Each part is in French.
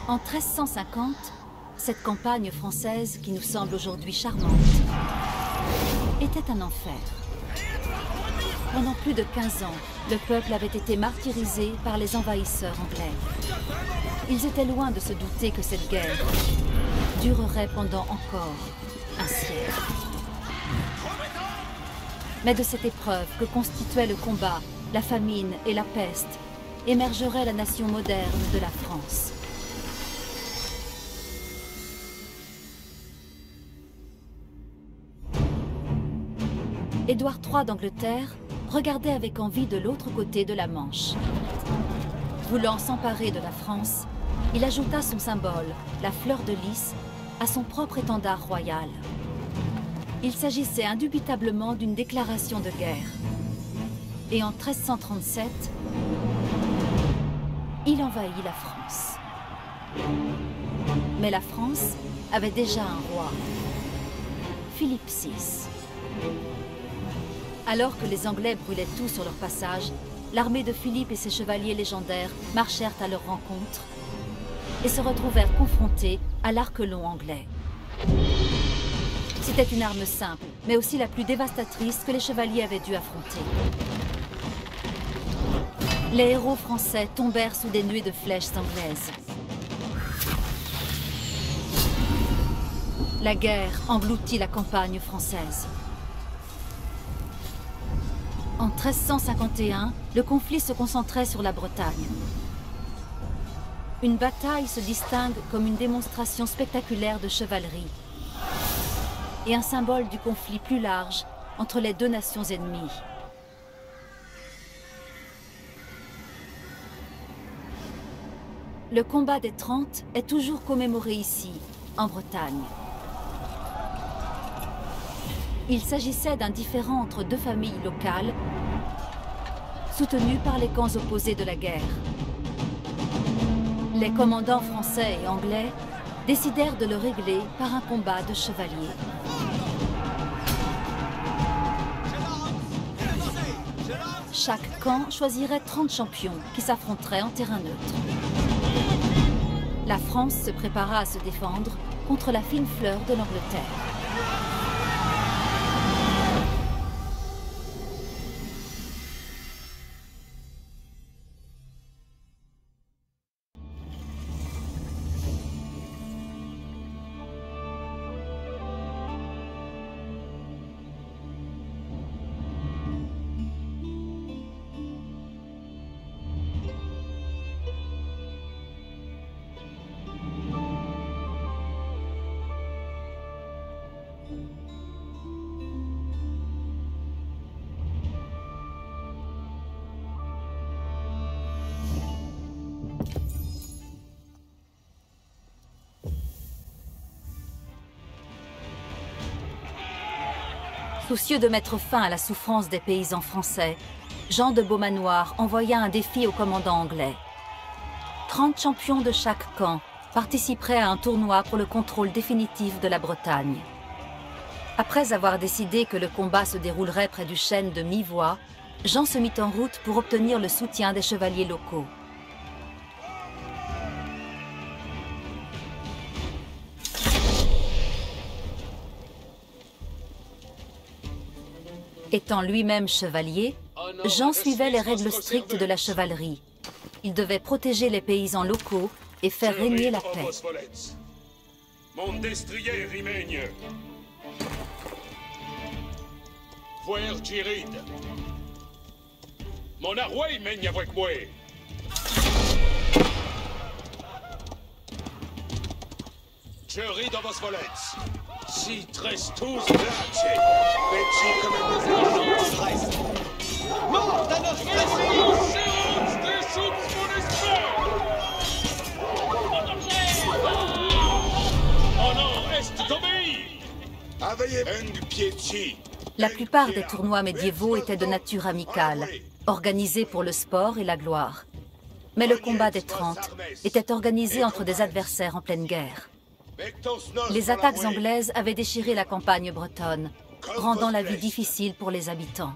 En 1350, cette campagne française, qui nous semble aujourd'hui charmante, était un enfer. Pendant plus de 15 ans, le peuple avait été martyrisé par les envahisseurs anglais. Ils étaient loin de se douter que cette guerre durerait pendant encore un siècle. Mais de cette épreuve que constituait le combat, la famine et la peste, émergerait la nation moderne de la France. Édouard III d'Angleterre regardait avec envie de l'autre côté de la Manche. Voulant s'emparer de la France, il ajouta son symbole, la fleur de lys, à son propre étendard royal. Il s'agissait indubitablement d'une déclaration de guerre. Et en 1337, il envahit la France. Mais la France avait déjà un roi, Philippe VI. Alors que les Anglais brûlaient tout sur leur passage, l'armée de Philippe et ses chevaliers légendaires marchèrent à leur rencontre et se retrouvèrent confrontés à l'arc-long anglais. C'était une arme simple, mais aussi la plus dévastatrice que les chevaliers avaient dû affronter. Les héros français tombèrent sous des nuées de flèches anglaises. La guerre engloutit la campagne française. En 1351, le conflit se concentrait sur la Bretagne. Une bataille se distingue comme une démonstration spectaculaire de chevalerie et un symbole du conflit plus large entre les deux nations ennemies. Le combat des 30 est toujours commémoré ici, en Bretagne. Il s'agissait d'un différend entre deux familles locales, soutenues par les camps opposés de la guerre. Les commandants français et anglais décidèrent de le régler par un combat de chevaliers. Chaque camp choisirait 30 champions qui s'affronteraient en terrain neutre. La France se prépara à se défendre contre la fine fleur de l'Angleterre. Soucieux de mettre fin à la souffrance des paysans français, Jean de Beaumanoir envoya un défi au commandant anglais. 30 champions de chaque camp participeraient à un tournoi pour le contrôle définitif de la Bretagne. Après avoir décidé que le combat se déroulerait près du chêne de Mi-Voix, Jean se mit en route pour obtenir le soutien des chevaliers locaux. Étant lui-même chevalier, Jean suivait les règles strictes de la chevalerie. Il devait protéger les paysans locaux et faire régner la paix. Mon destrier rimaigne. Voir Girid. Mon arway mègne avec moi. Jury dans vos volets. Si trestus place. Veci comme un stress. Mort à notre prestige. La plupart des tournois médiévaux étaient de nature amicale, organisés pour le sport et la gloire. Mais le combat des 30 était organisé entre des adversaires en pleine guerre. Les attaques anglaises avaient déchiré la campagne bretonne, rendant la vie difficile pour les habitants.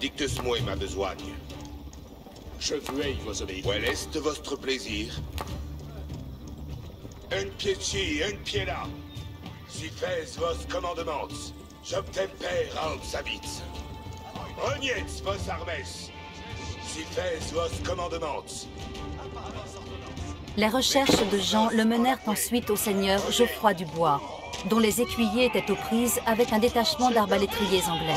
Dicte-moi ma besogne. Je veux vos obéir. Où est votre plaisir? Un pied ci, un pied là. Si fais vos commandements, j'obtempère à obsabit. Reniez vos armes. Si fais vos commandements. Les recherches de Jean le menèrent ensuite au seigneur Geoffroy du Bois, dont les écuyers étaient aux prises avec un détachement d'arbalétriers anglais.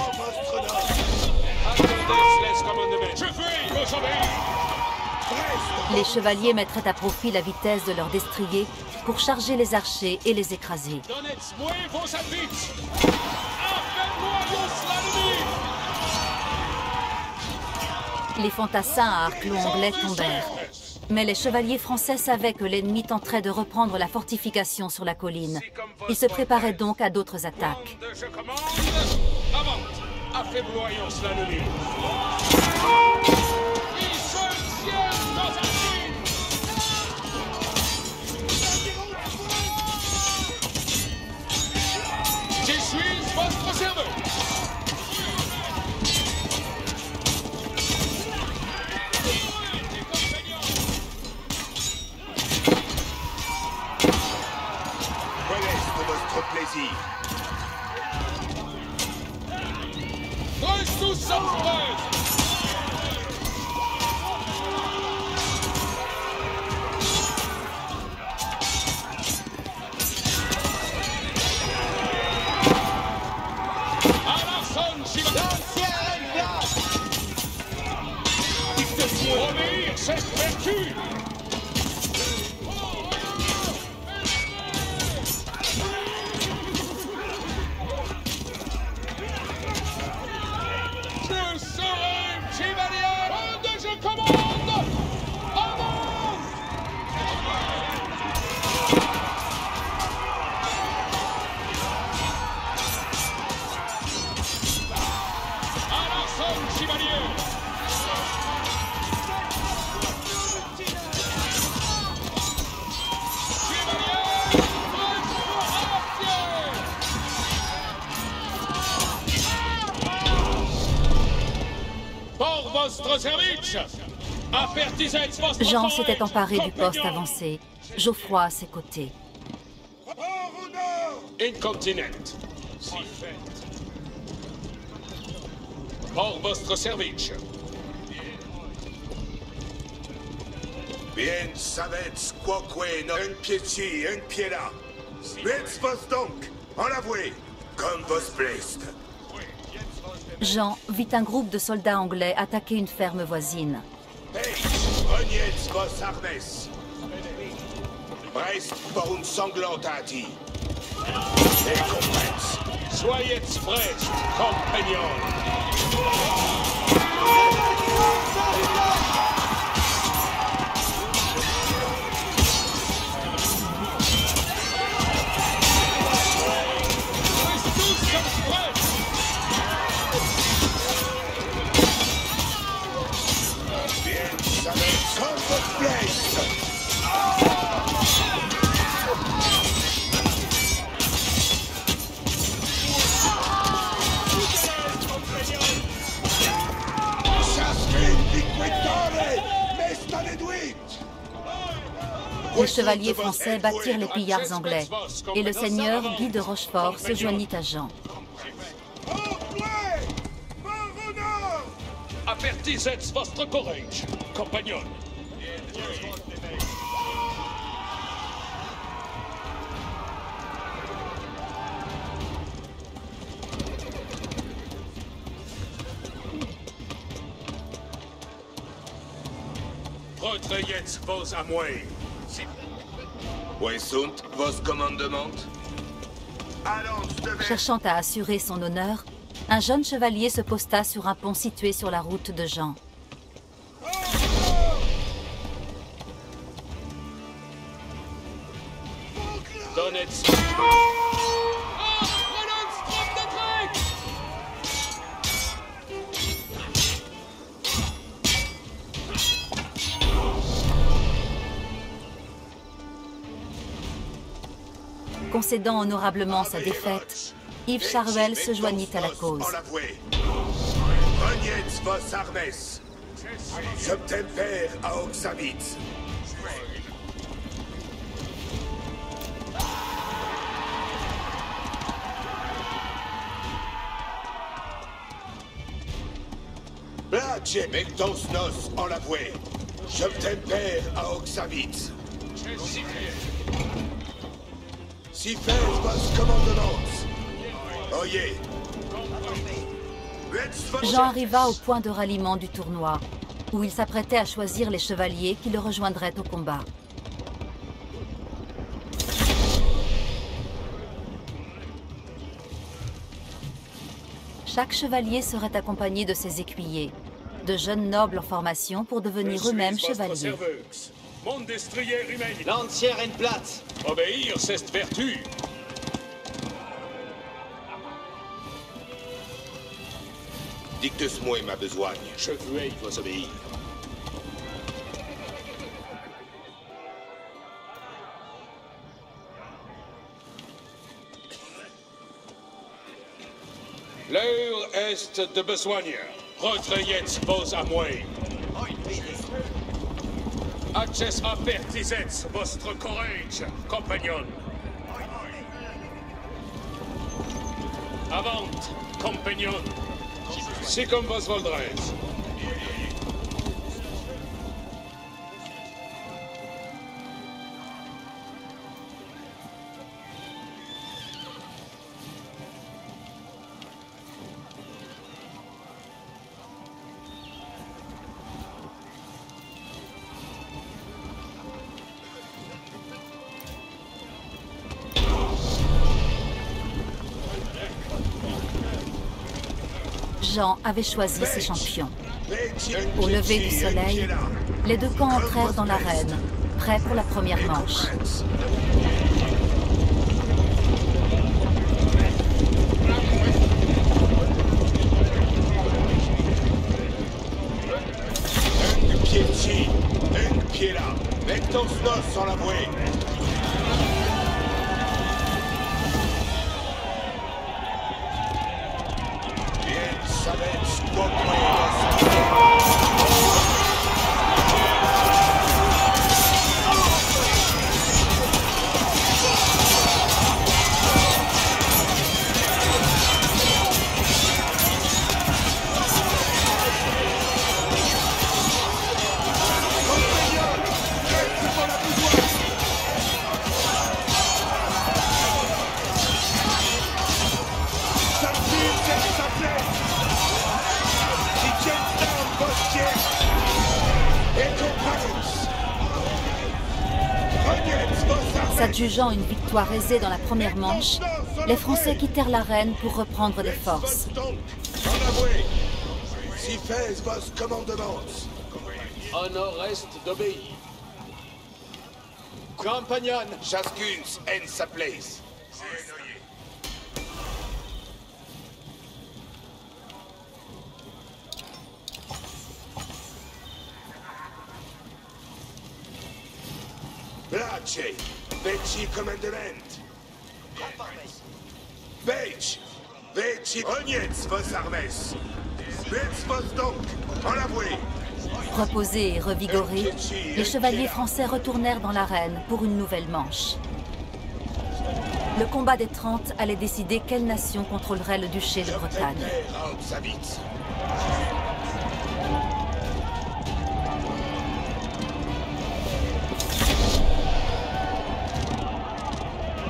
Je veux vos obéir. Les chevaliers mettraient à profit la vitesse de leurs destriers pour charger les archers et les écraser. Donnez-moi vos habits. Appelle-moi l'ennemi. Les fantassins à arc-long anglais tombèrent. Mais les chevaliers français savaient que l'ennemi tenterait de reprendre la fortification sur la colline. Ils se préparaient donc à d'autres attaques. Je commande. Avant. Affaiblissons l'ennemi. Ils se tiennent dans un signe. Je suis votre serveur. Plaisir. Tous sommes prêts. À l'arson, obéir, c'est vertu. Jean s'était emparé du poste avancé, Geoffroy à ses côtés. Incontinent. Si fait. Pour votre service. Bien savez quoque un pied ci, un pied là. Mettez vos donc, en l'avouez, comme vos plaisent. Jean vit un groupe de soldats anglais attaquer une ferme voisine. Reniez vos armes. Brest pour une sanglante hâtie. Et compresse. Soyez prêts, compagnons. Les chevaliers français battirent les pillards anglais, et le seigneur Guy de Rochefort se joignit à Jean. Avertissez votre courage, compagnon. Retrayez vos amours. Où sont vos commandements? Cherchant à assurer son honneur, un jeune chevalier se posta sur un pont situé sur la route de Jean. Concédant honorablement sa défaite, Yves Charuel se joignit à la cause. Renietz vos armes. Subtemper Auxavitz. Blace, Mectons nos en l'avoué. Subtemper Auxavitz. Si faites vos commandements. Oyez. Jean arriva au point de ralliement du tournoi, où il s'apprêtait à choisir les chevaliers qui le rejoindraient au combat. Chaque chevalier serait accompagné de ses écuyers, de jeunes nobles en formation pour devenir eux-mêmes chevaliers. Lancière en Platz. Obéir, c'est vertu. Dicte-moi ma besogne. Je veux vous obéir. L'heure est de besogne. Retrayez vos amours. Acces apertisez votre courage, compagnon. Avant, compagnon. Si comme vos voldrez. Jean avait choisi ses champions. Au lever du soleil, les deux camps entrèrent dans l'arène, prêts pour la première manche. Un pied ci, un pied là. Mectons nos en l'avoué. S'adjugeant une victoire aisée dans la première manche, les Français quittèrent l'arène pour reprendre des forces. Si faites vos commandements. Honneur est d'obéir. Compagnon. Chacun en sa place. Blace, veci commandement. Veci, veci, renietz vos armes. Veci vos donc, en l'avoué. Reposés et revigorés, les chevaliers français retournèrent dans l'arène pour une nouvelle manche. Le combat des 30 allait décider quelle nation contrôlerait le duché de Bretagne.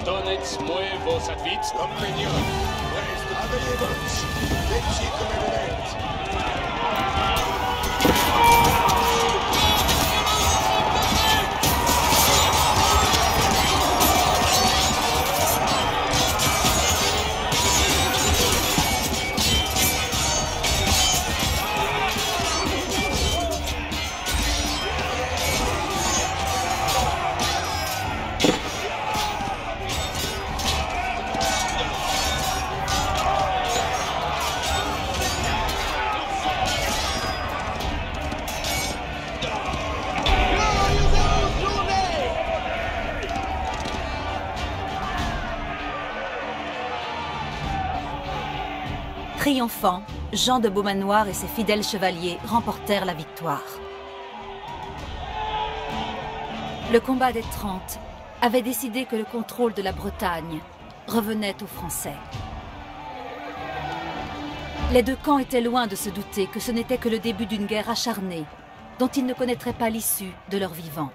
Donnez-moi vos advices. Compagnon, reste avec vos. Veci commandement. Triomphant, Jean de Beaumanoir et ses fidèles chevaliers remportèrent la victoire. Le combat des 30 avait décidé que le contrôle de la Bretagne revenait aux Français. Les deux camps étaient loin de se douter que ce n'était que le début d'une guerre acharnée, dont ils ne connaîtraient pas l'issue de leur vivant.